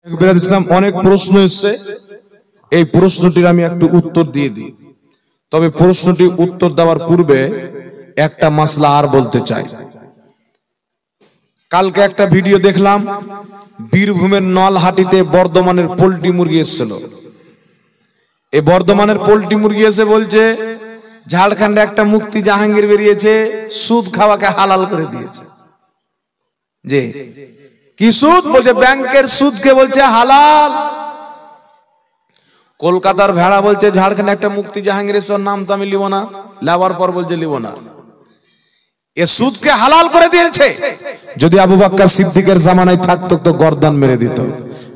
ইসলাম অনেক প্রশ্ন এসেছে, এই প্রশ্নটির আমি একটু উত্তর দিয়ে দিই। তবে প্রশ্নটি উত্তর দেওয়ার পূর্বে একটা মাসলা আর বলতে চাই। কালকে একটা ভিডিও দেখলাম, বীরভূমের নলহাটিতে বর্ধমানের পোল্ট্রি মুরগি এসেছিল। এই বর্ধমানের পোল্ট্রি মুরগি এসে বলছে ঝাড়খণ্ডে একটা মুফতি জাহাঙ্গীর বেরিয়েছে, সুদ খাওয়াকে হালাল করে দিয়েছে। যে কি সুদ? বলছে ব্যাংকের সুদকে বলছে হালাল। কলকাতার ভেড়া বলছে ঝাড়খণ্ডে একটা মুফতি জাহাঙ্গীর এসে, নাম তো আমি লিব না, লেবার পর বলছে লিব না। এ সুদকে হালাল করে দিয়েছে। যদি আবু বকর সিদ্দিকের জামানায় থাকতো তো গর্দান মেরে দিত।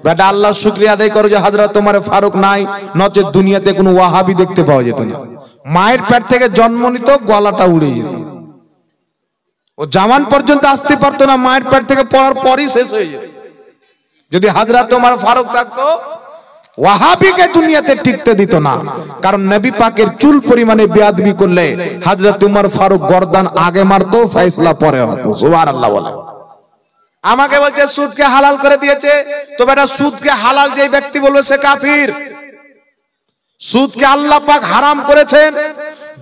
বেটা আল্লাহর শুকরিয়া আদায় করো যে হযরত ওমর ফারুক নাই, নচে দুনিয়াতে কোনো ওয়াহাবি দেখতে পাওয়া যেত না। মায়ের পেট থেকে জন্ম নিত, গলাটা উড়ে যেত। ও জামান পর্যন্ত আসতে পারতো না, মায়ের পেট থেকে পড়ার পরই শেষ হয়ে যেত। যদি হযরত ওমর ফারুক থাকতো, ওয়াহাবিকে দুনিয়াতে টিকতে দিত না। কারণ নবী পাকের চুল পরিমাণে বেয়াদবি করলে হযরত ওমর ফারুক গর্দান আগে মারতো, ফয়সালা পরে হতো। সুবহানাল্লাহ বলে। আমাকে বলছে সুদকে হালাল করে দিয়েছে, তো বেটা সুদকে হালাল যে ব্যক্তি বলবে সে কাফির। সুদকে আল্লাহ পাক হারাম করেছেন।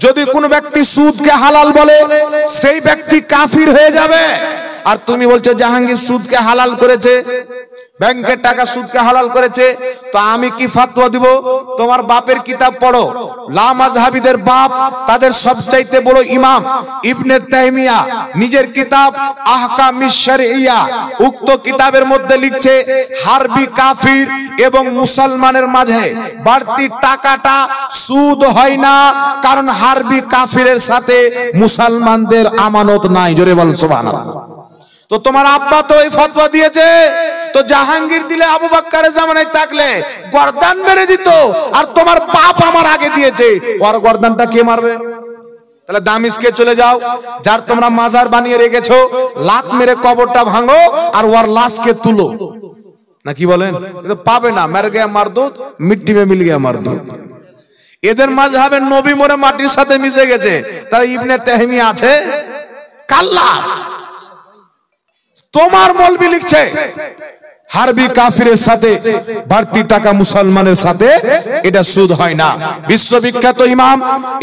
যদি কোনো ব্যক্তি সুদকে হালাল বলে সেই ব্যক্তি কাফির হয়ে যাবে। আর তুমি বলছো জাহাঙ্গীর সুদকে হালাল করেছে, ব্যাংকের টাকা সুদকে হালাল করেছে, তো আমি কি ফাতোয়া দিব? তোমার বাপের কিতাব পড়ো। লা মাযহাবিদের বাপ, তাদের সবচাইতে বড় ইমাম ইবনে তাইমিয়া নিজের কিতাব আহকামিশ শরঈয়া, উক্ত কিতাবের মধ্যে লিখছে হারবি কাফির এবং মুসলমানের মাঝে বাড়তি টাকাটা সুদ হয় না, কারণ হারবি কাফিরের সাথে মুসলমানদের আমানত নাই। জোরে বলেন সুবহানাল্লাহ। তো তোমার আব্বা তো এই ফতোয়া দিয়েছে, তো জাহাঙ্গীর দিলে আবু বকরের জামানায় থাকলে গর্দান মেরে দিত। আর তোমার বাপ আমার আগে দিয়েছে, ওর গর্দানটা কে মারবে? তাহলে দামিশকে চলে যাও, যার তোমরা মাজার বানিয়ে রেখেছো, লাত মেরে কবরটা ভাঙো আর ওর লাশকে তুলো। না কি বলেন? পাবে না, মেরে গিয়া মার দো, মিট্টি মে মিল গিয়া মার দো। এদের মাযহাবে নবী মরে মাটির সাথে মিশে গেছে, তারা ইবনে তাইমিয়া আছে কাল্লাস। তোমার মৌলবি লিখছে হারবি কাফিরের সাথে বাড়তি টাকা মুসলমানের সাথে এটা সুদ হয় না। বিশ্ববিখ্যাত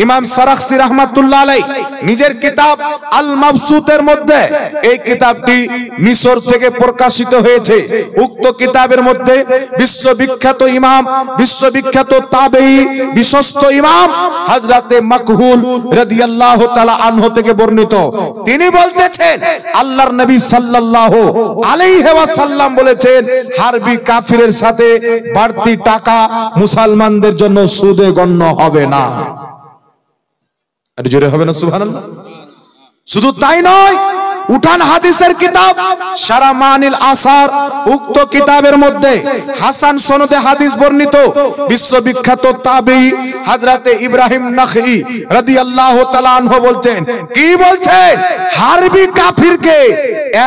ইমাম সারাখসি রাহমাতুল্লাহ আলাইহি নিজের কিতাব আল মাবসুতের মধ্যে, এই কিতাবটি মিশর থেকে প্রকাশিত হয়েছে। উক্ত কিতাবের মধ্যে বিশ্ববিখ্যাত ইমাম, বিশ্ববিখ্যাত তাবেঈ, বিশ্বস্ত ইমাম হযরতে মাকহুল রাদিয়াল্লাহু তাআলা আনহু থেকে বর্ণিত, তিনি বলতেছেন আল্লাহর নবী সাল্লাল্লাহু আলাইহি ওয়াসাল্লাম বলেছেন হারবি কাফিরের সাথে বাড়তি টাকা মুসলমানদের জন্য সুদে গণ্য হবে না। আর জোরে হবে না সুবহানাল্লাহ। শুধু তাই নয়, উঠান হাদিসের কিতাব শারামানিল আসার, উক্ত কিতাবের মধ্যে হাসান সনদে হাদিস বর্ণিত বিশ্ববিখ্যাত তাবেঈ হযরতে ইব্রাহিম নাখঈ রাদিয়াল্লাহু তাআলা আনহু বলছেন, কি বলছেন? হারবি কাফিরকে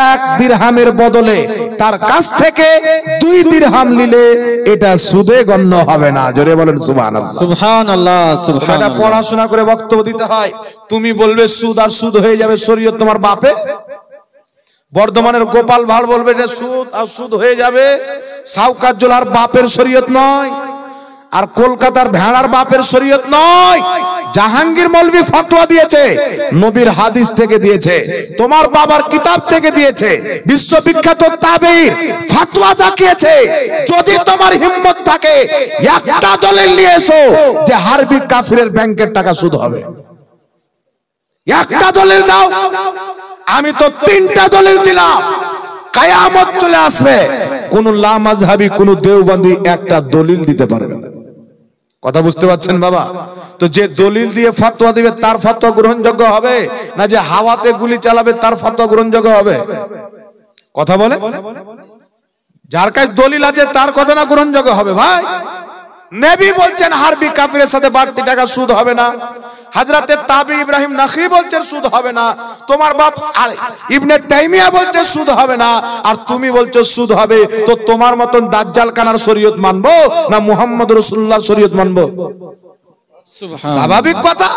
1 দিরহামের বদলে তার কাছ থেকে 2 দিরহাম নিলে এটা সুদে গণ্য হবে না। জোরে বলেন সুবহানাল্লাহ। সুবহানাল্লাহ সুবহানাল্লাহ। এটা পড়াশোনা করে বক্তব্য দিতে হয়। তুমি বলবে সুদ আর সুদ হয়ে যাবে শরীয়ত তোমার বাপে। বর্ধমানের গোপাল ভাড় বলবে এটা সুদ আর সুদ হয়ে যাবে। সাউকাত জোলার বাপের শরীয়ত নয়, আর কলকাতার ভেড়ার বাপের শরীয়ত নয়। জাহাঙ্গীর মৌলভী ফতোয়া দিয়েছে, নবীর হাদিস থেকে দিয়েছে, তোমার বাবার কিতাব থেকে দিয়েছে, বিশ্ববিখ্যাত তাবেঈর ফতোয়া দেখিয়েছে। যদি তোমার হিম্মত থাকে একটা দলিল নিয়ে এসো যে হারবি কাফিরের ব্যাংকের টাকা সুদ হবে। একটা দলিল দাও। আমি তো 3টা দলিল দিলাম, কিয়ামত চলে আসবে কোন লা মাযহাবি, কোন দেওবন্দি একটা দলিল দিতে পারবে না। কথা বুঝতে পারছেন বাবা? তো যে দলিল দিয়ে ফতোয়া দিবে তার ফতোয়া গ্রহণযোগ্য হবে না যে হাওয়াতে গুলি চালাবে তার ফতোয়া গ্রহণযোগ্য হবে? কথা বলে, যার কাছে দলিল আছে তার কথা না গ্রহণযোগ্য হবে ভাই। নবী বলছেন হারবি কাফিরের সাথে বাড়তি টাকা সুদ হবে না। হযরতে তাবেঈ ইব্রাহিম নাখঈ বলছেন সুদ হবে না। তোমার বাপ ইবনে তাইমিয়া বলছে সুদ হবে না, আর তুমি বলছো সুদ হবে। তো তোমার মতন দাজ্জাল কানার শরীয়ত মানবো না মুহাম্মদ রাসূলুল্লাহর শরীয়ত মানবো? স্বাভাবিক কথা।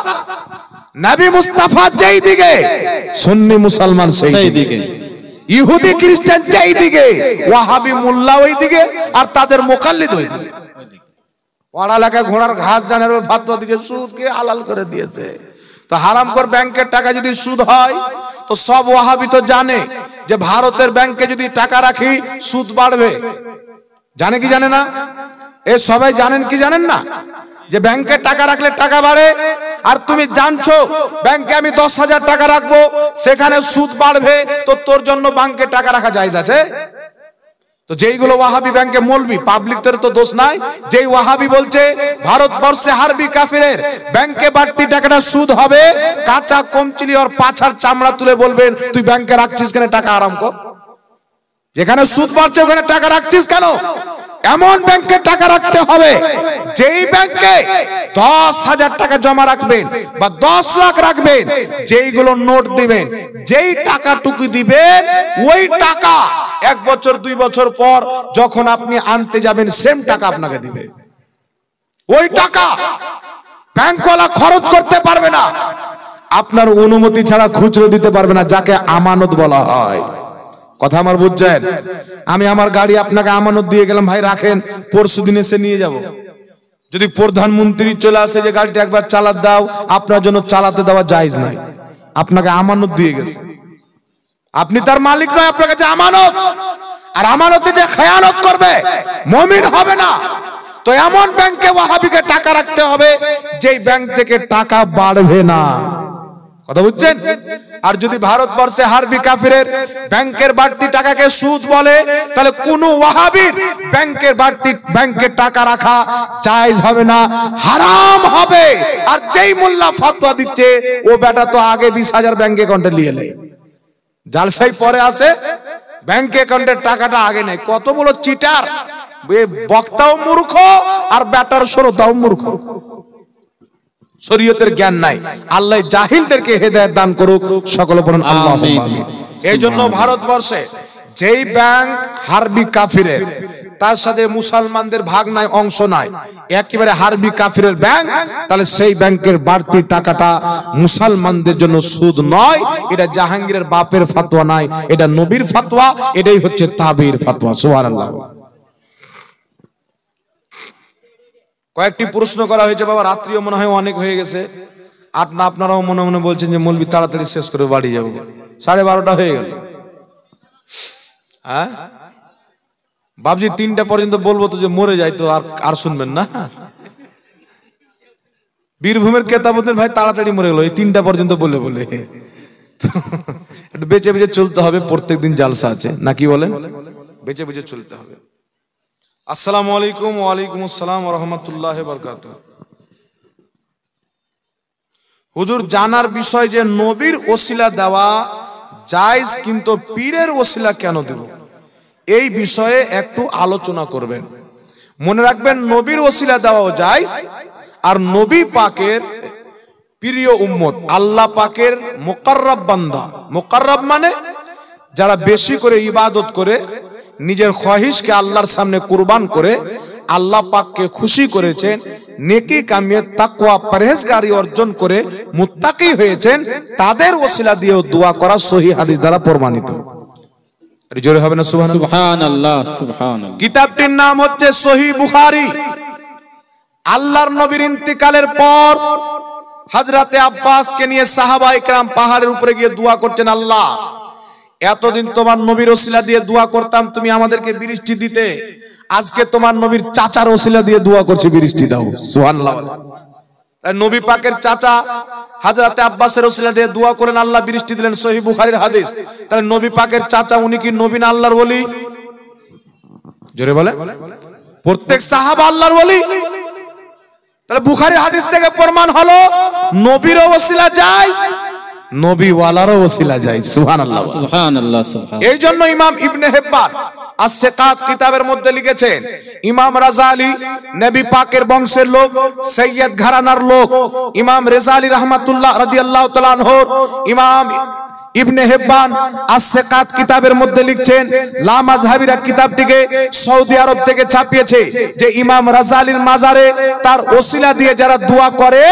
নবী মুস্তাফা যেই দিকে, সুন্নি মুসলমান সেই দিকে। ইহুদি খ্রিস্টান যেই দিকে, ওয়াহাবি মোল্লা ওই দিকে, আর তাদের মোকাল্লিদ ওই দিকে। পড়ালেখায় ঘোড়ার ঘাস জানার ফাতোয়া দিয়েছে, সুদকে হালাল করে দিয়েছে। তো হারামখোর ব্যাংকের টাকা যদি সুদ হয়, তো সব ওয়াহাবি তো জানে যে ভারতের ব্যাংকে যদি টাকা রাখি সুদ বাড়বে। জানে কি জানে না? এ সবাই জানেন কি জানেন না যে ব্যাংকে টাকা রাখলে টাকা বাড়ে? আর তুমি জানছো ব্যাংকে আমি 10,000 টাকা রাখবো, সেখানে সুদ বাড়বে, তো তোর জন্য ব্যাংকে টাকা রাখা জায়েজ আছে? তো যেইগুলো ওয়াহাবি ব্যাংকে মৌলবি, পাবলিকদের তো দোষ নাই। যেই ওয়াহাবি বলছে ভারতবর্ষে হারবি কাফিরের ব্যাংকে বাড়তি টাকাটা সুদ হবে, কাঁচা কমচিলি আর পাছার চামড়া তুলে বলবেন তুই ব্যাংকে রাখছিস কেন টাকা? আরাম কর। যেখানে সুদ বাড়ছে ওখানে টাকা রাখছিস কেন? এমন ব্যাংকে টাকা রাখতে হবে যেই ব্যাংকে 10,000 টাকা জমা রাখবেন বা 10 লাখ রাখবেন, যেইগুলো নোট দিবেন, যেই টাকাটুকু দিবেন, ওই টাকা 1 বছর 2 বছর পর যখন আপনি আনতে যাবেন সেম টাকা আপনাকে দিবে। ওই টাকা ব্যাংকওয়ালা খরচ করতে পারবে না, আপনার অনুমতি ছাড়া খুচরো দিতে পারবে না, যাকে আমানত বলা হয়। কথা আমার বুঝছেন? আমি আমার গাড়ি আপনাকে আমানত দিয়ে গেলাম, ভাই রাখেন, পরশু দিন এসে নিয়ে যাব। যদি প্রধানমন্ত্রী চলে আসে যে গাড়িটা একবার চালাতে দাও, আপনার জন্য চালাতে দেওয়া জায়েজ নাই। আপনাকে আমানত দিয়ে গেছে, আপনি তার মালিক নয়, আপনার কাছে আমানত। আর আমানতে যে খেয়ানত করবে মুমিন হবে না। তো এমন ব্যাংকে ওয়াহাবিকে টাকা রাখতে হবে যেই ব্যাংক থেকে টাকা বাড়বে না। কথা বুঝছেন? আর যদি ভারতবর্ষে হারবি কাফিরের ব্যাংকের বাড়তি টাকাকে সুদ বলে, তাহলে কোন ওয়াহাবির ব্যাংকে টাকা রাখা জায়েজ হবে না, হারাম হবে। আর যেই মোল্লা ফতোয়া দিচ্ছে ও বেটা তো আগে 20,000 ব্যাংক অ্যাকাউন্টে নিয়ে নেয়, জালসাই পরে আসে, ব্যাংক অ্যাকাউন্টের টাকাটা আগে নেয়। কত বড় চিটার! বক্তাও মূর্খ আর বেটার শ্রোতাও মূর্খ। শরীয়তের জ্ঞান নাই। আল্লাহ জাহিলদেরকে হেদায়েত দান করুক, সকলে বলুন আল্লাহুম্মা আমিন। এই জন্য ভারতবর্ষে যেই ব্যাংক হারবি কাফিরের, তার সাথে মুসলমানদের ভাগ নাই, অংশ নাই, একেবারে হারবি কাফিরের ব্যাংক, তাহলে সেই ব্যাংকের বাড়তি টাকাটা মুসলমানদের জন্য সুদ নয়। এটা জাহাঙ্গীরের বাপের ফতোয়া নাই, এটা নবীর ফতোয়া, এটাই হচ্ছে তাবির ফতোয়া। সুবহানাল্লাহ। কয়েকটি প্রশ্ন করা হয়েছে, বাবা রাত্রিও মনে হয় অনেক হয়ে গেছে, আপনারাও মনে মনে বলছেন যে মৌলবি তাড়াতাড়ি শেষ করে বাড়ি যাবো, 12:30 হয়ে গেল। হ্যাঁ বাবজি, 3টা পর্যন্ত বলবো তো যে মরে যায়, তো আর শুনবেন না। বীরভূমের কেতাবুদ্দিন ভাই তাড়াতাড়ি মরে গেল এই 3টা পর্যন্ত বলে বলে। একটু বেঁচে বেঁচে চলতে হবে, প্রত্যেকদিন জালসা আছে নাকি বলেন? বেঁচে বেঁচে চলতে হবে। আসসালামু আলাইকুম। ওয়ালাইকুম আসসালাম ওয়া রাহমাতুল্লাহি ওয়া বারাকাতুহু। হুজুর, জানার বিষয় যে নবীর ওসিলা দেওয়া জায়েজ, কিন্তু পীরের ওসিলা কেন দেব, এই বিষয়ে একটু আলোচনা করবেন। মনে রাখবেন, নবীর ওসিলা দেওয়াও জায়েজ, আর নবী পাকের প্রিয় উম্মত, আল্লাহ পাকের মুকাররাব বান্দা, মুকাররাব মানে যারা বেশি করে ইবাদত করে, নিজের খহিশকে আল্লাহর সামনে কুরবান করে আল্লাহ পাককে খুশি করেছেন, নেকি কামিয়ে তাকওয়া পরহেজগারি অর্জন করে মুত্তাকি হয়েছেন, তাদের ওসিলা দিয়েও দোয়া করা সহিহ হাদিস দ্বারা প্রমাণিত। জোরে হবে না সুবহানাল্লাহ? সুবহানাল্লাহ। কিতাবটির নাম হচ্ছে সহিহ বুখারী। আল্লাহর নবীর ইন্তিকালের পর হযরতে আব্বাসকে নিয়ে সাহাবায়ে কেরাম পাহাড়ের উপরে গিয়ে দোয়া করছেন, আল্লাহ এতদিন তোমার নবীর ওসিলা দিয়ে দোয়া করতাম, তুমি আমাদেরকে বৃষ্টি দিতে, আজকে তোমার নবীর চাচার ওসিলা দিয়ে দোয়া করছি, বৃষ্টি দাও। সুবহানাল্লাহ। নবী পাকের চাচা হযরতে আব্বাসের ওসিলা দিয়ে দোয়া করেন, আল্লাহ বৃষ্টি দিলেন, সহিহ বুখারীর হাদিস। তাহলে নবী পাকের চাচা উনি কি নবী না আল্লাহর ওলি? জোরে বলে। প্রত্যেক সাহাবা আল্লাহর ওলি। তাহলে বুখারী হাদিস থেকে প্রমাণ হলো নবীর ওসিলা জায়েজ, নবী ওয়ালারও ওসিলা জায়েজ। সুবহানাল্লাহ, সুবহানাল্লাহ, সুবহানাল্লাহ। এই জন্য ইমাম ইবনে হিব্বান আস-সিকাত কিতাবের মধ্যে লিখেছেন, ইমাম রাজালি নবী পাকের বংশের লোক, সৈয়দ ঘরানার লোক। ইমাম রেজালি রাহমাতুল্লাহ রাদিয়াল্লাহু তাআলা আনহু, ইমাম ইবনে হিব্বান আস-সিকাত কিতাবের মধ্যে লিখছেন, লা মাযহাবিরা কিতাবটিকে সৌদি আরব থেকে ছাপিয়েছে যে ইমাম রাজালির মাজারে তার ওসিলা দিয়ে যারা দোয়া করে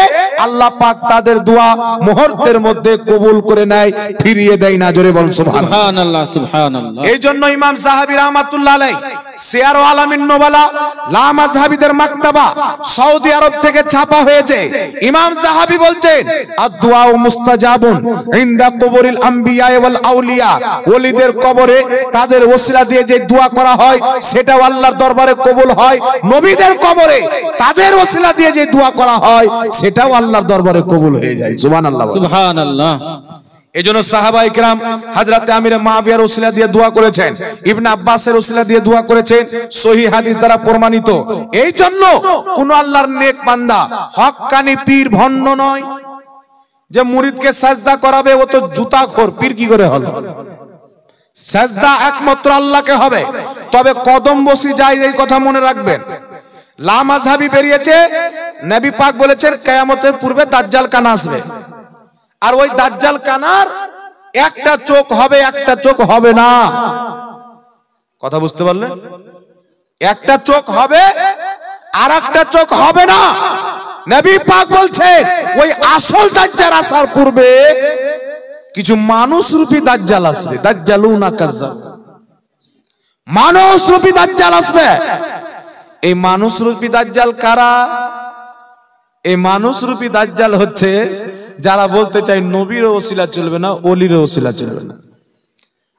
আল্লাহ পাক তাদের দোয়া মুহূর্তের মধ্যে কবুল করে নেয়, ফিরিয়ে দেয় না। জোরে বলুন সুবহানাল্লাহ। সুবহানাল্লাহ। এই জন্য ইমাম সাহাবী রাহমাতুল্লাহ আলাইহি সিয়ার আলামিন নুবালা লা মাযহাবিদের মাকতাবা সৌদি আরব থেকে ছাপা হয়েছে। ইমাম সাহাবী বলছেন, আদ-দুআ মুস্তাজাবুন ইনদা কুবুরিল আম্বিয়া ওয়াল আউলিয়া, ওলিদের কবরে তাদের ওসিলা দিয়ে যে দোয়া করা হয় সেটাও আল্লাহর দরবারে কবুল হয়। নবীদের কবরে তাদের ওসিলা দিয়ে যে দোয়া করা হয় সেটাও আল্লাহর দরবারে কবুল হয়ে যায়। সুবহানাল্লাহ সুবহানাল্লাহ। এজন্য সাহাবায়ে কেরাম হযরত আমির মুআবিয়ার ওসিলা দিয়ে দোয়া করেছেন, ইবনে আব্বাসের ওসিলা দিয়ে দোয়া করেছেন, সহিহ হাদিস দ্বারা প্রমাণিত। এই জন্য কোন আল্লাহর নেক বান্দা হক্কানি পীর ভণ্ড নয় যে মুরিদকে সাজদা করাবে, ও তো জুতাখোর, পীর কি করে হলো? সাজদা একমাত্র আল্লাহকে হবে। তবে কদম বসি যায়, এই কথা মনে রাখবেন। লা মাযহাবি বেরিয়েছে, নবী পাক বলেছেন কিয়ামতের পূর্বে দাজ্জাল কানা আসবে, আর ওই দাজ্জাল কানার একটা চোখ হবে, একটা চোখ হবে না। কথা বুঝতে পারলেন? একটা চোখ হবে আর একটা চোখ হবে না। নবী পাক বলছেন ওই আসল দাজ্জাল আসার পূর্বে কিছু মানুষ রূপী দাজ্জাল আসবে। দাজ্জালুনা কাজ্জাব, মানুষ রূপী দাজ্জাল আসবে। এই মানুষ রূপী দাজ্জাল কারা? এই মানুষ রূপী দাজ্জাল হচ্ছে যারা বলতে চায় নবীর ওসিলা চলবে না, ওলির ওসিলা চলবে না,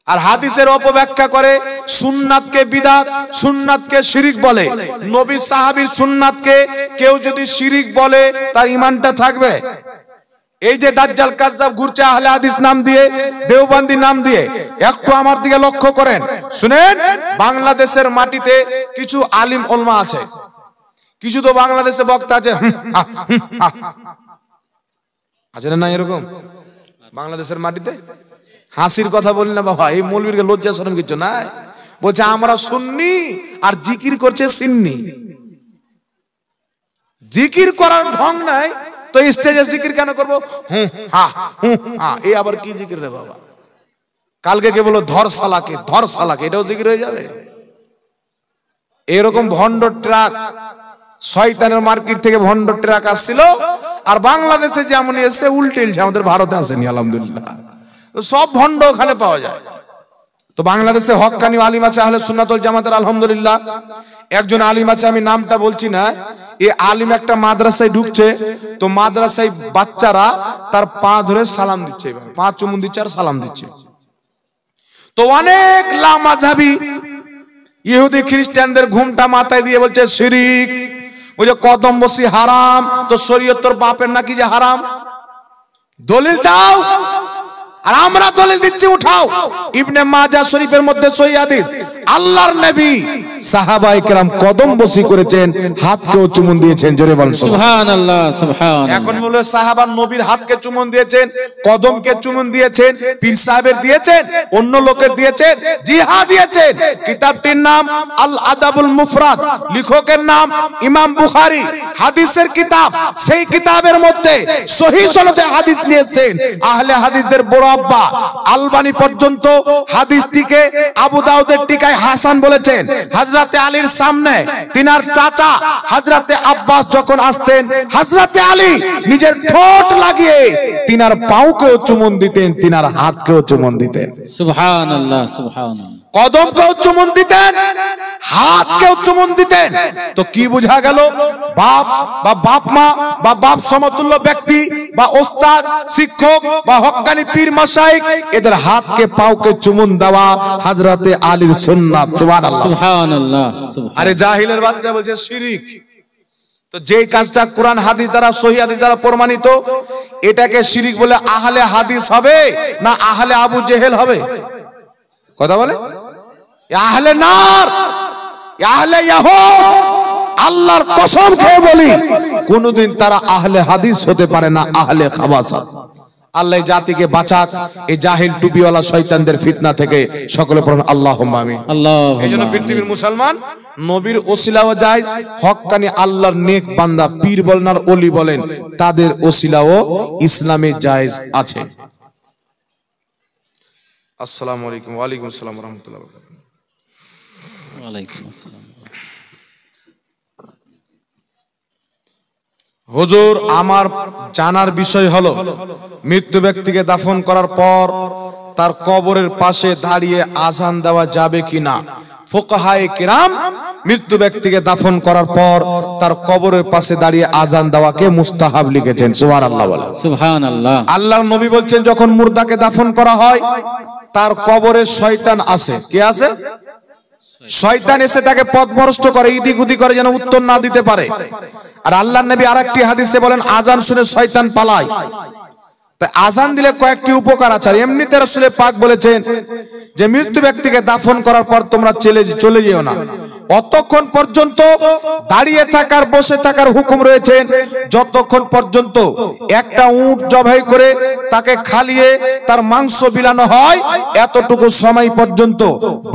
আর হাদিসের অপব্যাখ্যা করে, সুন্নাতকে বিদআত, সুন্নাতকে শিরিক বলে। নবী সাহাবীর সুন্নাতকে কেউ যদি শিরিক বলে তার ঈমানটা থাকবে? এই যে দাজ্জাল কাজ্জাব ঘুরছে আহলে হাদিস নাম দিয়ে, দেওবন্দি নাম দিয়ে, একটু আমার দিকে লক্ষ্য করেন, শুনেন। বাংলাদেশের মাটিতে কিছু আলিম ওলামা আছে, কিছু তো বাংলাদেশে বক্তা আছে, আছে না এরকম? বাংলাদেশের মাটিতে হাসির কথা বলি না বাবা, এই মৌলবীরকে লজ্জা শরম কিছু নাই। বলছে আমরা সুন্নি আর জিকির করছে সিন্নি। জিকির করার ঢং নাই তো স্টেজে জিকির কেন করবো? এই আবার কি জিকির রে বাবা? কালকে কে বলো ধর সালাকে, ধর সালাকে, এটাও জিকির হয়ে যাবে? এরকম ভণ্ড ট্রাক, শয়তানের মার্কেট থেকে ভণ্ড ট্রাক আসছিল, আর বাংলাদেশে যেমন এসে উল্টে আমাদের ভারতে আসেনি। আলহামদুলিল্লাহ সব ভণ্ড ওখানে পাওয়া যায়। তো বাংলাদেশে হক্কানি আলিম আছে আহলে সুন্নাত ওয়াল জামাতের, আলহামদুলিল্লাহ। একজন আলিম আছে, আমি নামটা বলছি না, এই আলিম একটা মাদ্রাসায় ঢুকছে, তো মাদ্রাসায় বাচ্চারা তার পা ধরে সালাম দিচ্ছে, পা চুমুন দিচ্ছে আর সালাম দিচ্ছে। তো অনেক লা মাযহাবী ইহুদি খ্রিস্টানদের ঘুমটা মাথায় দিয়ে বলছে শিরিক, ওই যে কদম বসি হারাম, তো শরীয়ত তোর বাপের নাকি যে হারাম? দলিল দাও। আর আমরা দলিল দিচ্ছি, উঠাও। ইবনে মাজাহ শরীফের মধ্যে সহিহ হাদিস, আল্লাহর নবী সাহাবায়ে কেরাম কদম বসি করেছেন, হাতকেও চুমুন দিয়েছেন। জোরে বলুন সুবহানাল্লাহ। সুবহানাল্লাহ। এখন বলে সাহাবা নবীর হাতকে চুমুন দিয়েছেন, কদমকে চুমুন দিয়েছেন, পীর সাহেবের দিয়েছেন, অন্য লোকের দিয়েছেন, জিহাদ দিয়েছেন। কিতাবটির নাম আল আদাবুল মুফরাদ, লেখকের নাম ইমাম বুখারী, হাদিসের কিতাব। সেই কিতাবের মধ্যে সহিহ সনদে হাদিস নিয়েছেন আহলে হাদিসদের বড় আব্বা আলবানী পর্যন্ত হাদিসটিকে আবু দাউদের টিকায় হাসান বলেছেন। হযরতে আলীর সামনে তিনার চাচা হযরতে আব্বাস যখন আসতেন, হযরতে আলী নিজের ঠোঁট লাগিয়ে তিনার পাউকেও চুমুন দিতেন, তিনার হাতকেও চুমুন দিতেন। সুবহানাল্লাহ। সুবহানাল্লাহ। কদমকেও চুমুন দিতেন, হাতকেও চুমুন দিতেন। তো কি বোঝা গেল? বাপ বা বাপ মা বা বাপ সমতুল্য ব্যক্তি বা ওস্তাদ, শিক্ষক বা হক্কানি পীর মাশায়েখ, এদের হাতকে পাউকে চুমুন দেওয়া হযরতে আলীর সুন্নাত। সুবহানাল্লাহ। সুবহানাল্লাহ। আরে জাহিলের বাচ্চা বলছে শিরিক। তো যেই কাজটা কোরআন হাদিস দ্বারা, সহিহ হাদিস দ্বারা প্রমাণিত, এটাকে শিরিক বলে আহলে হাদিস হবে না আহলে আবু জেহেল হবে? কথা বলে আহলে নার, আহলে ইয়াহুদ। আল্লাহর কসম খেয়ে বলি কোনদিন তারা আহলে হাদিস হতে পারে না, আহলে খাবাসাত। আল্লাহ জাতিকে বাঁচাক এই জাহিল টুপিওয়ালা শয়তানদের ফিতনা থেকে। সকলে পড়ুন আল্লাহুম্মা আমিন। এইজন্য পৃথিবীর মুসলমান নবীর ওসিলাও জায়েজ, হক্কানি আল্লাহর নেক বান্দা পীর বলেন আর ওলি বলেন, তাদের ওসিলাও ইসলামে জায়েজ আছে। আসসালামু আলাইকুম। ওয়ালাইকুম আসসালাম রহমতুল্লাহ বরকাতুহু। ওয়ালাইকুম আসসালাম। হুজুর, আমার জানার বিষয় হলো মৃত্যু ব্যক্তিকে দাফন করার পর তার কবরের পাশে দাঁড়িয়ে আজান দেওয়া যাবে কিনা? ফুকাহায়ে কিরাম মৃত্যু ব্যক্তিকে দাফন করার পর তার কবরের পাশে দাঁড়িয়ে আজান দেওয়াকে মুস্তাহাব লিখেছেন। সুবহানাল্লাহ বলেন। সুবহানাল্লাহ। আল্লাহর নবী বলছেন, যখন মুর্দাকে দাফন করা হয় তার কবরে শয়তান আসে। কে আসে? শয়তান এসে তাকে পথভ্রষ্ট করে, ইদিক উদিক করে, যেন উত্তর না দিতে পারে। আর আল্লাহর নবী আরেকটি হাদিসে বলেন, আজান শুনে শয়তান পালায়। তাই আজান দিলে কয়েকটি উপকার আছে। এমনিতে রাসূল পাক বলেছেন যে মৃত্যু ব্যক্তিকে দাফন করার পর তোমরা চলে যেও না, অতক্ষণ পর্যন্ত দাঁড়িয়ে থাকার বসে থাকার হুকুম রয়েছে যতক্ষণ পর্যন্ত একটা উট জবাই করে তাকে খালিয়ে তার মাংস বিলানো হয়, এতটুকু সময় পর্যন্ত।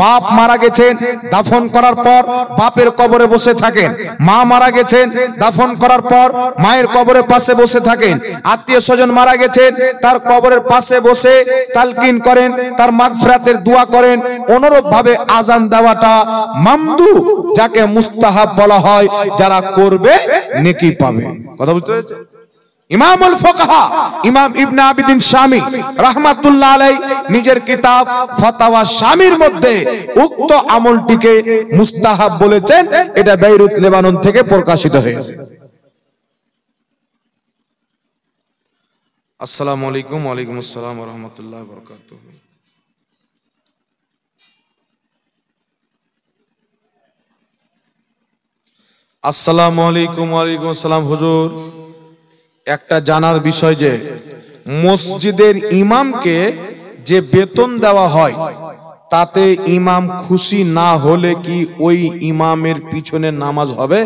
বাপ মারা গেছেন, দাফন করার পর বাপের কবরে বসে থাকেন। মা মারা গেছেন, দাফন করার পর মায়ের কবরের পাশে বসে থাকেন। আত্মীয় স্বজন মারা গেছেন, তার কবরের পাশে বসে তালকিন করেন, তার মাগফিরাতের দোয়া করেন। অনুরূপ ভাবে আজান দেওয়াটা মামদু, যাকে মুস্তাহাব বলা হয়, যারা করবে নেকি পাবে। কথা বুঝতে পেরেছেন? ইমামুল ফুকাহা ইমাম ইবনে আবিদিন শামী রাহমাতুল্লাহ আলাইহি নিজের কিতাব ফাতাওয়া শামীর মধ্যে উক্ত আমলটিকে মুস্তাহাব বলেছেন। এটা বেইরুত লেবানন থেকে প্রকাশিত হয়েছে। আসসালামু আলাইকুম। ওয়ালাইকুম আসসালাম ওয়া রাহমাতুল্লাহি ওয়া বারাকাতুহু। আসসালামু আলাইকুম। ওয়ালাইকুম আসসালাম। হুজুর, একটা জানার বিষয় যে মসজিদের ইমামকে যে বেতন দেওয়া হয় তাতে ইমাম খুশি না হলে কি ওই ইমামের পিছনে নামাজ হবে?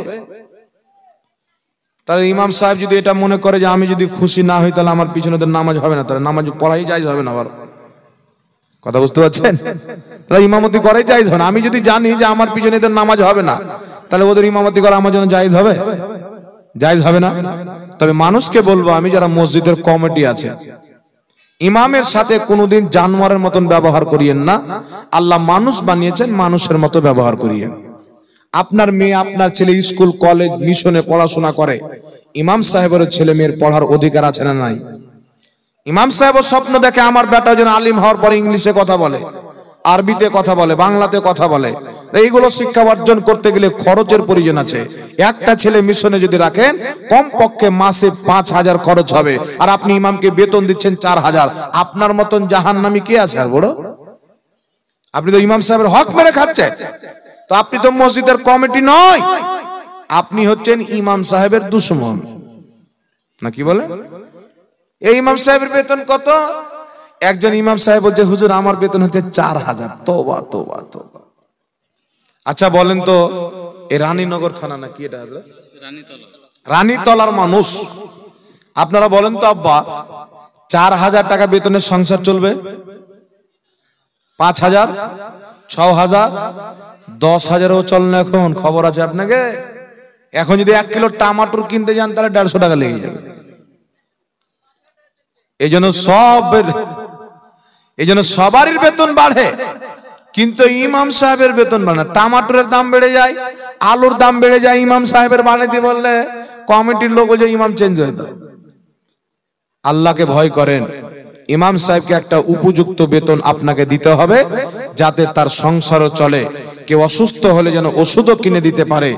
তাহলে ইমাম সাহেব যদি এটা মনে করে যে আমি যদি খুশি না হই তাহলে আমার পিছনে তো নামাজ হবে না, তাহলে নামাজ পড়াই জায়েজ হবে না। আবার কথা বুঝতে পারছেন? তাহলে ইমামতি করাই জায়েজ হবে না। আমি যদি জানি যে আমার পিছনে এদের নামাজ হবে না, তাহলে ওদের ইমামতি করা আমার জন্য জায়েজ হবে? জায়েজ হবে না। তবে মানুষকে বলবো, আমি যারা মসজিদের কমিটি আছে, ইমামের সাথে কোনোদিন জানোয়ারের মতন ব্যবহার করিয়েন না। আল্লাহ মানুষ বানিয়েছেন, মানুষের মতো ব্যবহার করিয়েন। আপনার মেয়ে, আপনার ছেলে স্কুল কলেজ মিশনে পড়াশোনা করে, ইমাম সাহেবের ছেলে মেয়ের পড়ার অধিকার আছে না নাই? ইমাম সাহেব স্বপ্ন দেখে আমার বেটা যেন আলিম হওয়ার পরে ইংলিশে কথা বলে, আরবিতে কথা বলে, বাংলাতে কথা বলে। এইগুলো শিক্ষা অর্জন করতে গেলে খরচের প্রয়োজন আছে। একটা ছেলে মিশনে যদি রাখেন, কমপক্ষে মাসে 5,000 খরচ হবে। আর আপনি ইমামকে বেতন দিচ্ছেন 4,000। আপনার মতন জাহান্নামী কে আছে আর বড়? আপনি তো ইমাম সাহেবের হক মেরে খাচ্ছেন। তো আপনি তো মসজিদের কমিটি নয়, আপনি হচ্ছেন ইমাম সাহেবের দুশমন। না কি বলে? এই ইমাম সাহেবের বেতন কত? একজন ইমাম সাহেব বলছে, হুজুর আমার বেতন হচ্ছে 4,000। তোবা তোবা তোবা। আচ্ছা বলেন তো, এই রানীনগর থানা না কি এটা? রানীতলার মানুষ, আপনারা বলেন তো আব্বা, 4,000 টাকা বেতনের সংসার চলবে? 5,000, 6,000, 10,000ও চল না এখন। খবর আছে আপনাকে? এখন যদি 1 কিলো টমাটোর কিনতে যান তাহলে 150 টাকা লেগে যাবে। এই জন্য সবারই বেতন বাড়ে, কিন্তু ইমাম সাহেবের বেতন বাড়ে না। টমাটোরের দাম বেড়ে যায়, আলুর দাম বেড়ে যায়, ইমাম সাহেবের বাড়াইতে বললে কমিটির লোক বলছে ইমাম চেঞ্জ হয়ে দাও। আল্লাহকে ভয় করেন। ইমাম সাহেবকে একটা উপযুক্ত বেতন আপনাকে দিতে হবে, যাতে তার সংসারও চলে। কেউ অসুস্থ হলে যেন ওষুধও কিনে দিতে পারে,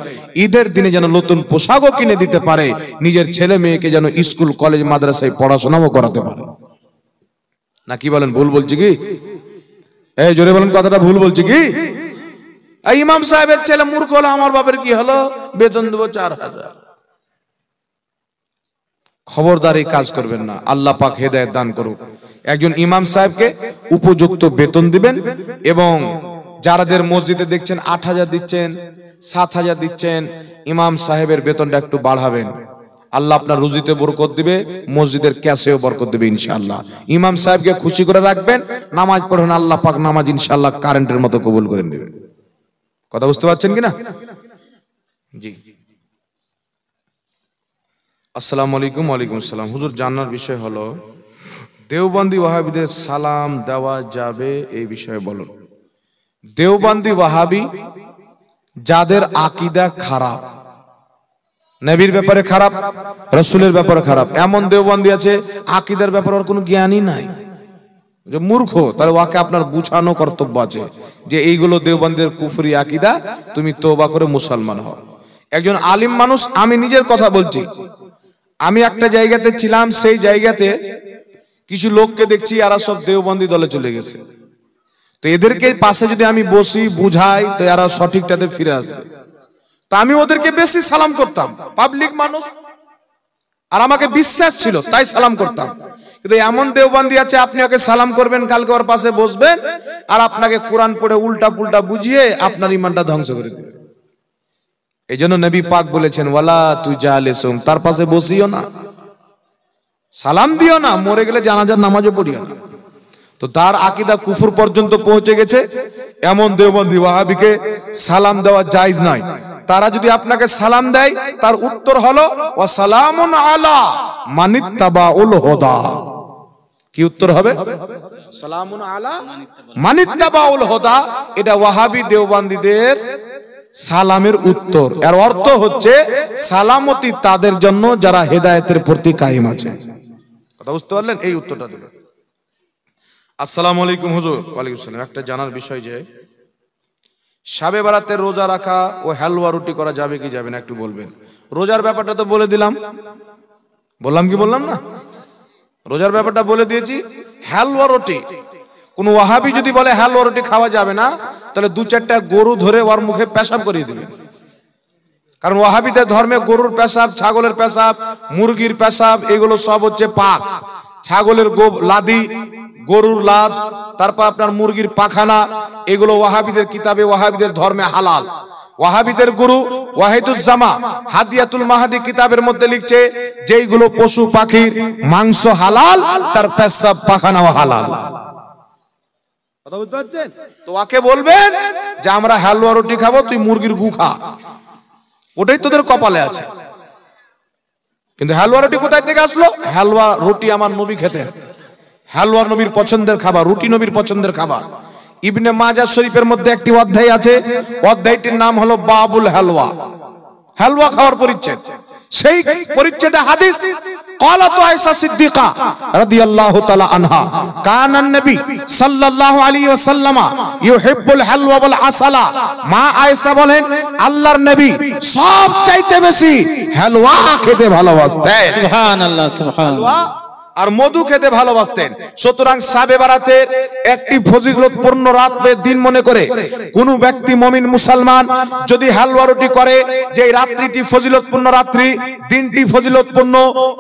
ঈদের দিনে যেন নতুন পোশাকও কিনে দিতে পারে, নিজের ছেলে মেয়েকে যেন স্কুল কলেজ মাদ্রাসায় পড়াশোনাও করাতে পারে। না কি বলেন? ভুল বলছি কি? এই জোরে বলেন কথাটা ভুল বলছি কি? এই ইমাম সাহেবের ছেলে মূর্খ হলো, আমার বাপের কি হলো, বেতন দেবো 4,000। খবরদার এই কাজ করবেন না। আল্লাহ পাক হেদায়েত দান করুক। একজন ইমাম সাহেবকে উপযুক্ত বেতন দিবেন, এবং যারাদের মসজিদে দেখছেন 8,000 দিচ্ছেন, 7,000 দিচ্ছেন, ইমাম সাহেবের বেতনটা একটু বাড়াবেন। আল্লাহ আপনার রুজিতে বরকত দিবে, মসজিদের ক্যাশেও বরকত দিবে ইনশাআল্লাহ। ইমাম সাহেবকে খুশি করে রাখবেন, নামাজ পড়েন, আল্লাহ পাক নামাজ ইনশাআল্লাহ কারেন্টের মতো কবুল করে নেবেন। কথা বুঝতে পারছেন কিনা? জি। আসসালামু আলাইকুম। ওয়ালাইকুম আসসালাম। হুজুর, জানার বিষয় হলো দেওবন্দি ওয়াহাবিদের সালাম দেওয়া যাবে এই বিষয়ে বলুন। দেওবন্দি ওয়াহাবি যাদের আকীদা খারাপ, নবীর ব্যাপারে খারাপ, রাসূলের ব্যাপারে খারাপ, এমন দেওবন্দি আছে আকীদার ব্যাপারে ওর কোনো জ্ঞানই নাই, যে মূর্খ, তাহলে ওকে আপনার বুঝানো কর্তব্য আছে যে এইগুলো দেওবন্দের কুফরি আকীদা, তুমি তওবা করে মুসলমান হও। একজন আলিম মানুষ, আমি নিজের কথা বলছি, আমি একটা জায়গাতে ছিলাম, সেই জায়গাতে কিছু লোককে দেখছি এরা সব দেওবন্দি দলে চলে গেছে। তো এদেরকে পাশে যদি আমি বসি বুঝাই তো এরা সঠিকটাতে ফিরে আসবে। তো আমি ওদেরকে বেশি সালাম করতাম, পাবলিক মানুষ, আর আমাকে বিশ্বাস ছিল তাই সালাম করতাম। কিন্তু এমন দেওবন্দি আছে আপনি ওকে সালাম করবেন, কালকে ওর পাশে বসবেন আর আপনাকে কোরআন পড়ে উল্টা পুল্টা বুঝিয়ে আপনার ঈমানটা ধ্বংস করে দেবে। এই জন্য নবী পাক বলেছেন ওয়ালা তুজালিসুম, তার পাশে বসিও না, সালাম দিও না, মরে গেলে জানাজার নামাজও পড়িও না। তো তার আকীদা কুফর পর্যন্ত পৌঁছে গেছে, এমন দেওবন্দি ওয়াহাবিকে সালাম দেওয়া জায়েজ নয়। তারা যদি আপনাকে সালাম দেয় তার উত্তর হলো ওয়া সালামুন আলা মানিত্তাবাউল হুদা। কি উত্তর হবে? সালামুন আলা মানিত্তাবাউল হুদা। এটা ওয়াহাবি দেওবন্দিদের সালামের উত্তর। এর অর্থ হচ্ছে সালামতি তাদের জন্য যারা হেদায়েতের প্রতি কায়েম আছে। কথা বুঝতে পারলেন? এই উত্তরটা দিলেন। আসসালামু আলাইকুম হুজুর। ওয়ালাইকুম আসসালাম। একটা জানার বিষয় যে শাবে বারাতে রোজা রাখা ও হালুয়া রুটি করা যাবে কি যাবে না একটু বলবেন। রোজার ব্যাপারটা তো বলে দিলাম, বললাম কি বললাম না? রোজার ব্যাপারটা বলে দিয়েছি। হালুয়া রুটি, কোন ওয়াহাবি যদি বলে হালুয়া রুটি খাওয়া যাবে না, তাহলে দু চারটা গরু ধরে ওর মুখে পেশাব করিয়ে দিবেন। কারণ ওয়াহাবিদের ধর্মে গরুর পেশাব, ছাগলের পেশাব, মুরগির পেশাব এগুলো সব হচ্ছে পাক। ছাগলের লাদি, গরুর লাদ, তারপর আপনার মুরগির পাখানা, এগুলো ওয়াহাবিদের কিতাবে, ওয়াহাবিদের ধর্মে হালাল। ওয়াহাবিদের গুরু ওয়াহিদুজ্জামা হাদিয়াতুল মাহাদি কিতাবের মধ্যে লিখছে যেইগুলো পশু পাখির মাংস হালাল, তার পেশাব পাখানাও হালাল। কথা বুঝতে পারছেন? তো ওকে বলবেন যে আমরা হালুয়া রুটি খাবো, তুই মুরগির গু খা, ওটাই তোদের কপালে আছে। কিন্তু হালুয়া রুটি কোথায় থেকে আসলো? হালুয়া রুটি আমার নবী খেতেন, হালুয়া নবীর পছন্দের খাবার, রুটি নবীর পছন্দের খাবার। ইবনে মাজাহ শরীফের মধ্যে একটি অধ্যায় আছে, অধ্যায়টির নাম হলো বাবুল হালুয়া, হালুয়া খাওয়ার পরিচ্ছেদ। সেই পরিচ্ছেদে হাদিস قالت عائشة صديقة رضي الله تعالى عنها كان النبي صلى الله عليه وسلم يحب الحلوى والعسل। মা আয়েশা বলেন আল্লাহর নবী সবচাইতে বেশি হালুয়া খেতে ভালোবাসতেন। সুবহানাল্লাহ, সুবহানাল্লাহ। আর মধু খেতে ভালোবাসতেন। সুতরাং শাবে বারাতের একটি ফজিলতপূর্ণ রাত দিন মনে করে কোন ব্যক্তি মুমিন মুসলমান যদি হালুয়া রুটি করে, যে রাত্রিটি ফজিলতপূর্ণ রাত্রি, দিনটি ফজিলতপূর্ণ,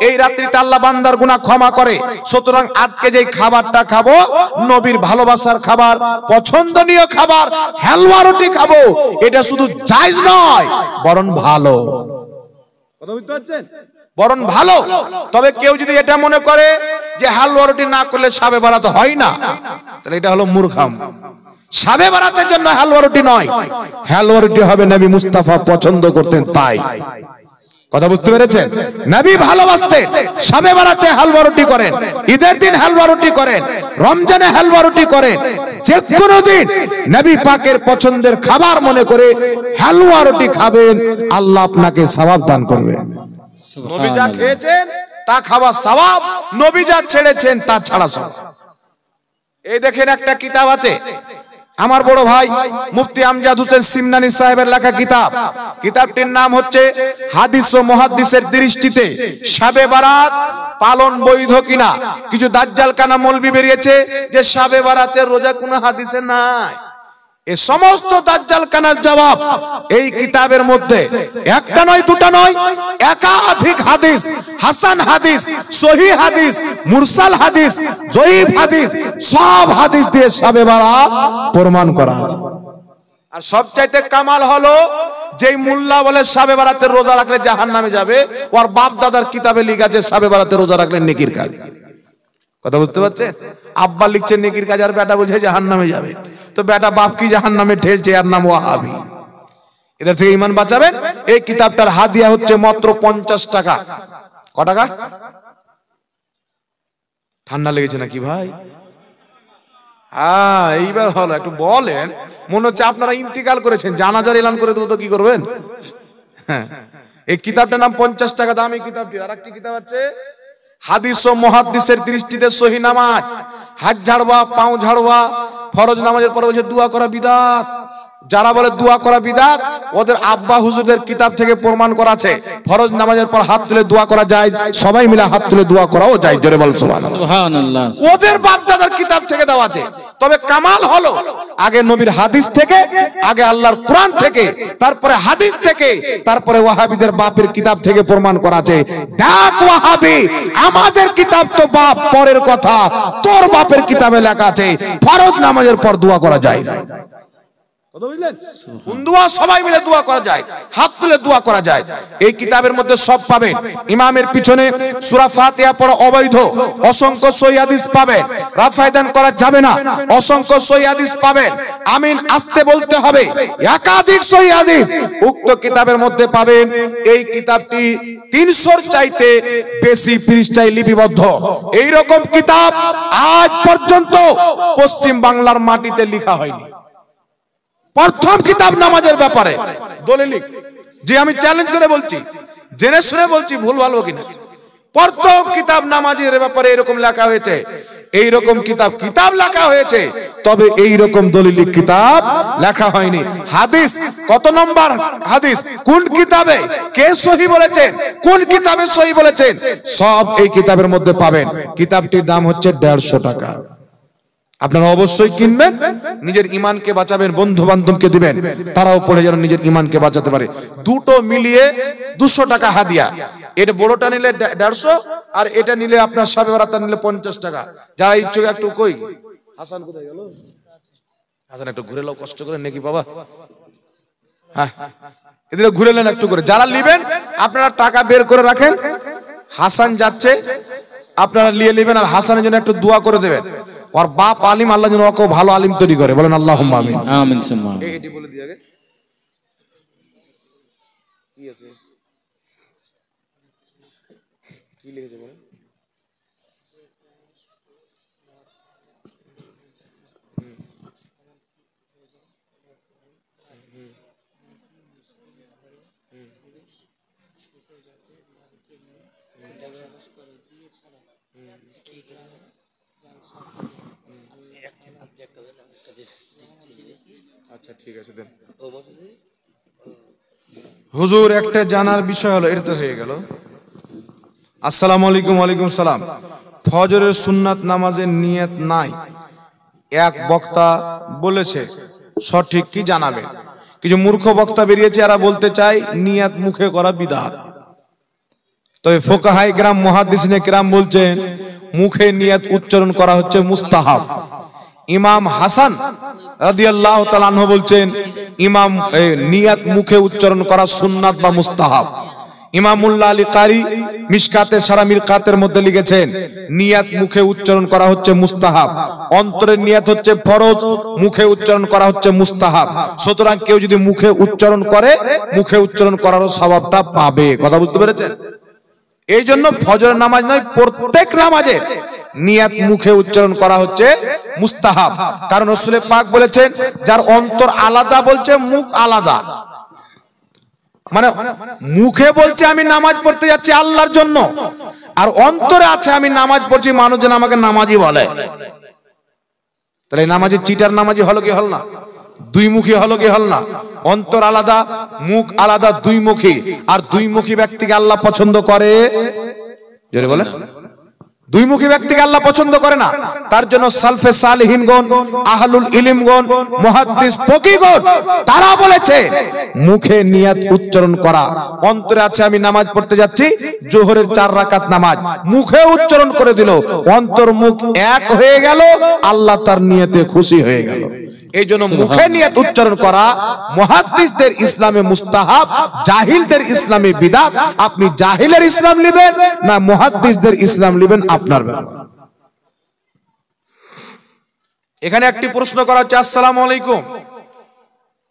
এই রাত্রিতে আল্লাহ বান্দার গুনাহ ক্ষমা করে। সুতরাং আজকে যে খাবারটা খাবো নবীর ভালোবাসার খাবার, পছন্দনীয় খাবার হালুয়া রুটি খাবো, এটা শুধু জায়েজ নয় বরং ভালো। কথা বুঝতে পারছেন? বরং ভালো। তবে কেউ যদি এটা মনে করে যে হালুয়া রুটি না করলে শাবে বারাত হয় না, তাহলে এটা হলো মূর্খাম। শাবে বারাতের জন্য হালুয়া রুটি নয়, হালুয়া রুটি হবে নবী মুস্তাফা পছন্দ করতেন তাই। কথা বুঝতে পেরেছেন? নবী ভালোবাসতেন, শাবে বারাতে হালুয়া রুটি করেন, ঈদের দিন হালুয়া রুটি করেন, রমজানে হালুয়া রুটি করেন, যে কোনো দিন নবী পাকের পছন্দের খাবার মনে করে হালুয়া রুটি খাবেন, আল্লাহ আপনাকে সওয়াব দান করবেন। নবী যা খেয়েছেন তা খাওয়া সওয়াব, নবী যা ছেড়েছেন তা ছাড়া সওয়াব। এই দেখেন একটা কিতাব আছে আমার বড় ভাই মুফতি আমজাদ হোসেন সিমনানি সাহেবের লেখা কিতাব। কিতাবটির নাম হচ্ছে হাদিস ও মুহাদ্দিসের দৃষ্টিতে শাবে বারাত পালন বৈধ কিনা। কিছু দাজ্জাল কানা মৌলবি বেরিয়েছে যে শাবে বারাতের রোজা কোনো হাদিসে নাই। এই সমস্ত দাজ্জাল কানার জবাব এই কিতাবের মধ্যে একটা নয়, দুটা নয়, একাধিক হাদিস, হাসান হাদিস, সহিহ হাদিস, মুরসাল হাদিস, জয়ীফ হাদিস, সব হাদিস দিয়ে শাবে বারাত প্রমাণ করা আছে। আর সবচাইতে কামাল হলো যেই মোল্লা বলে শাবে বারাতের রোজা রাখলে জাহান্নামে যাবে, ওর বাপ দাদার কিতাবে লেখা আছে শাবে বারাতের রোজা রাখলে নেকির কাজ। কথা বুঝতে পারছেন? আব্বা লিখছে নেকির কাজ আর বেটা বলছে জাহান্নামে যাবে। তো বেটা বাপ কি জাহান্নামে ঠেলছে, আর নাম ওয়াহাবি। এদের থেকে ঈমান বাঁচাবেন। এই কিতাবটার হাদিয়া হচ্ছে মাত্র 50 টাকা। ক টাকা? ঠান্ডা লেগেছে নাকি ভাই? এইবার হলো, একটু বলেন। মনে হচ্ছে আপনারা ইন্তিকাল করেছেন, জানাজার এলান করে দেবো তো কি করবেন? হ্যাঁ, এই কিতাবটার নাম 50 টাকা দাম। এই কিতাবটির আর একটি কিতাব আছে, হাদিস ও মুহাদ্দিসের দৃষ্টিতে সহিহ নামাজ। হাত ঝাড়বা, পাও ঝাড়বা, ফরজ নামাজের পরে বলছে দোয়া করা বিদআত। যারা বলে দোয়া করা বিদআত, ওদের আব্বা হুজুরদের কিতাব থেকে প্রমাণ করা আছে ফরজ নামাজের পর হাত তুলে দোয়া করা যায়, সবাই মিলে হাত তুলে দোয়া করাও যায়। জোরে বল সুবহানাল্লাহ। সুবহানাল্লাহ। ওদের বাপ দাদার কিতাব থেকে দেওয়া আছে। তবে কামাল হলো আগে নবীর হাদিস থেকে, আগে আল্লাহর কোরআন থেকে, তারপরে হাদিস থেকে, তারপরে ওয়াহাবিদের বাপের কিতাব থেকে প্রমাণ করা আছে। দেখ ওয়াহাবি, আমাদের কিতাব তো বাপ পরের কথা, তোর বাপের কিতাবে লেখা আছে ফরজ নামাজের পর দোয়া করা যায়। সবাই মিলে দোয়া করা যায়, হাত তুলে দোয়া করা যায়। এই কিতাবের মধ্যে সব পাবেন। ইমামের পিছনে সূরা ফাতিহা পড়া অবৈধ, অসংখ্য সহিহ হাদিস পাবেন। রাফায়দান করা যাবে না, অসংখ্য সহিহ হাদিস পাবেন। আমিন আসতে বলতে হবে, একাধিক সহিহ হাদিস উক্ত কিতাবের মধ্যে পাবেন। এই কিতাবটি 300-র চাইতে বেশি পৃষ্ঠায় লিপিবদ্ধ। এই রকম কিতাব আজ পর্যন্ত পশ্চিম বাংলার মাটিতে লেখা হয়নি। প্রথম কিতাব নামাজের ব্যাপারে দলিল, যে আমি চ্যালেঞ্জ করে বলছি, জেনে শুনে বলছি, ভুল ভালো কিনা, প্রথম কিতাব নামাজের ব্যাপারে এরকম লেখা হয়েছে। এইরকম কিতাব লেখা হয়েছে, তবে এইরকম দলিল কিতাব লেখা হয়নি। হাদিস কত নম্বর হাদিস, কোন কিতাবে কে সহিহ বলেছেন, কোন কিতাবে সহিহ বলেছেন, সব এই কিতাবের মধ্যে পাবেন। কিতাবটির দাম হচ্ছে 150 টাকা। আপনারা অবশ্যই কিনবেন, নিজের ইমানকে বাঁচাবেন, বন্ধু বান্ধবকে দিবেন, তারাও পড়ে যেন নিজের ইমানকে বাঁচাতে পারে। দুটো মিলিয়ে 200 টাকা হাদিয়া। এটা বড়টা নিলে 150, আর এটা নিলে আপনার শবে বরাত নিলে 50 টাকা। যারা ইচ্ছুক একটু কই হাসান কোথায় গেল? হাসান একটু ঘুরে নাও কষ্ট করে নাকি বাবা। হ্যাঁ, এদিকে ঘুরে নেন একটু করে। যারা নেবেন আপনারা টাকা বের করে রাখেন, হাসান যাচ্ছে, আপনারা নিয়ে নেবেন। আর হাসানের জন্য একটু দোয়া করে দেবেন। ওর বাপ আলিম, আল্লাহ যেন ওকে ভালো আলিম তৈরি করে, বলেন আল্লাহুম্মা আমিন। আমিন সুম্মা আমিন। এটি বলে দিয়ে আগে কি আছে, কি লিখেছে বলেন? আচ্ছা ঠিক আছে দেন। হুজুর একটা জানার বিষয় হলো, এটা তো হয়ে গেল। আসসালামু আলাইকুম। ওয়ালাইকুম সালাম। ফজরের সুন্নাত নামাজের নিয়ত নাই, এক বক্তা বলেছে, সঠিক কি জানাবেন? কিছু মূর্খ বক্তা বেরিয়েছে, এরা বলতে চায় নিয়ত মুখে করা বিদআত। তবে ফুকাহায়ে কেরাম, মুহাদ্দিসিনে কেরাম বলছেন মুখে নিয়ত উচ্চারণ করা হচ্ছে মুস্তাহাব। ইমাম হাসান রাদিয়াল্লাহু তাআলা আনহু বলছেন ইমাম নিয়ত মুখে উচ্চারণ করা সুন্নাত বা মুস্তাহাব। ইমামুল্লাহ আলী কারি মিশকাতে সারা মিরকাতের মধ্যে লিখেছেন নিয়ত মুখে উচ্চারণ করা হচ্ছে মুস্তাহাব, অন্তরের নিয়ত হচ্ছে ফরজ, মুখে উচ্চারণ করা হচ্ছে মুস্তাহাব। সুতরাং কেউ যদি মুখে উচ্চারণ করে, মুখে উচ্চারণ করারও সওয়াবটা পাবে। কথা বুঝতে পেরেছেন? এই জন্য ফজরের নামাজ নয়, প্রত্যেক নামাজের নিয়ত মুখে উচ্চারণ করা হচ্ছে মুস্তাহাব। কারণ রাসূল পাক বলেছেন যার অন্তর আলাদা, বলছে মুখ আলাদা। মানে মুখে বলছে আমি নামাজ পড়তে যাচ্ছি আল্লাহর জন্য, আর অন্তরে আছে আমি নামাজ পড়ছি, মানুষ যেন আমাকে নামাজি বলে। তাহলে নামাজি চিটার নামাজি হলো কি হল না? দুই মুখী হলো কি হল না? অন্তর আলাদা, মুখ আলাদা, দুই মুখী। আর দুই মুখী ব্যক্তিকে আল্লাহ পছন্দ করে, জোরে বলেন, দুই মুখী ব্যক্তিকে আল্লাহ পছন্দ করে না। তার জন্য সালফে সালেহিনগণ, আহলুল ইলমগণ, মুহাদ্দিস ফকিহগণ তারা বলেছে মুখে নিয়ত উচ্চারণ করা। অন্তরে আছে আমি নামাজ পড়তে যাচ্ছি, জোহরের 4 রাকাত নামাজ, মুখে উচ্চারণ করে দিল, অন্তর মুখ এক হয়ে গেল, আল্লাহ তার নিয়তে খুশি হয়ে গেল। এই জন্য মুখে নিয়ত উচ্চারণ করা মুহাদ্দিসদের ইসলামে মুস্তাহাব, জাহিলদের ইসলামে বিদআত। আপনি জাহিলের ইসলাম নেবেন না মুহাদ্দিসদের ইসলাম নেবেন, আপনার ব্যাপার। এখানে একটি প্রশ্ন করা হচ্ছে, আসসালামু আলাইকুম।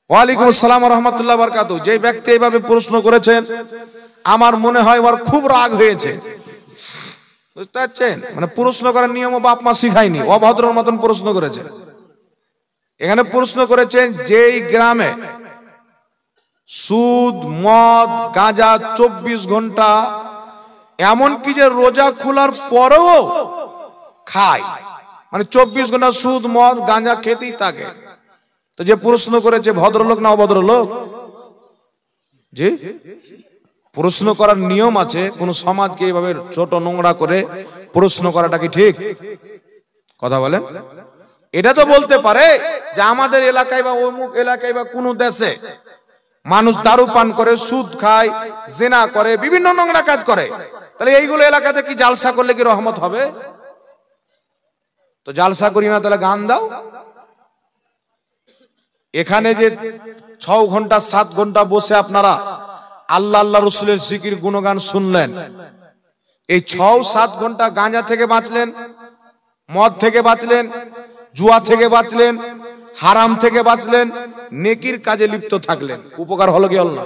ওয়ালাইকুম আসসালাম ওয়া রাহমাতুল্লাহি ওয়া বারাকাতুহু। যে ব্যক্তি এইভাবে প্রশ্ন করেছেন, আমার মনে হয় ওর খুব রাগ হয়েছে। বুঝতে পারছেন? মানে প্রশ্ন করার নিয়ম বাপ মা শিখায়নি, অভদ্রর মতন প্রশ্ন করেছে। এখানে প্রশ্ন করেছেন যেই গ্রামে সুদ মদ গাঁজা 24 ঘন্টা, এমন কি যে রোজা খোলার পরেও খায়, মানে 24 ঘন্টা সুদ মদ গাঁজা খেতেই থাকে। তো যে প্রশ্ন করেছে ভদ্রলোক না অভদ্রলোক? জি, প্রশ্ন করার নিয়ম আছে। কোন সমাজকে এইভাবে ছোট নোংরা করে প্রশ্ন করাটা কি ঠিক? কথা বলেন। এটা তো বলতে পারে যে আমাদের এলাকায় বা অমুক এলাকায় বা কোন দেশে মানুষ দারু পান করে, সুদ খায়, জিনা করে, বিভিন্ন নোংরা কাজ করে, তাহলে এইগুলো এলাকাতে কি জালসা করলে কি রহমত হবে? তো জালসা করি না, তাহলে গান দাও। এখানে যে 6 ঘন্টা 7 ঘন্টা বসে আপনারা আল্লাহ আল্লাহ রসুলের জিকির গুণগান শুনলেন, এই 6-7 ঘন্টা গাঁজা থেকে বাঁচলেন, মদ থেকে বাঁচলেন, জুয়া থেকে বাঁচলেন, হারাম থেকে বাঁচলেন, নেকির কাজে লিপ্ত থাকলেন, উপকার হলো কি হলো না?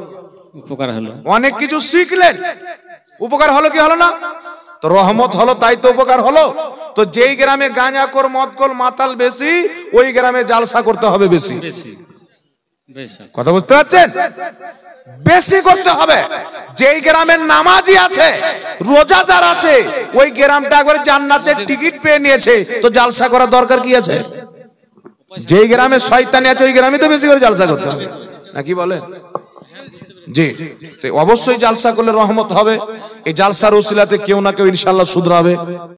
উপকার হলো। অনেক কিছু শিখলেন, উপকার হলো কি হলো না? তো রহমত হলো, তাই তো উপকার হলো। তো যেই গ্রামে গাঁজাখোর মদখোর মাতাল বেশি, ওই গ্রামে জালসা করতে হবে বেশি। কথা বুঝতে পারছেন? বেশি করতে হবে। যেই গ্রামের নামাজি আছে, রোজাদার আছে, ওই গ্রামটা একবারে জান্নাতের টিকিট পেয়ে নিয়েছে, তো জালসা করার দরকার কি আছে? যেই গ্রামে শয়তানি আছে, ওই গ্রামে তো বেশি করে জালসা করতে হবে, নাকি বলেন? জি, তো অবশ্যই জালসা করলে রহমত হবে। এই জালসার উসিলাতে কেউ না কেউ ইনশাআল্লাহ শুধরাবে।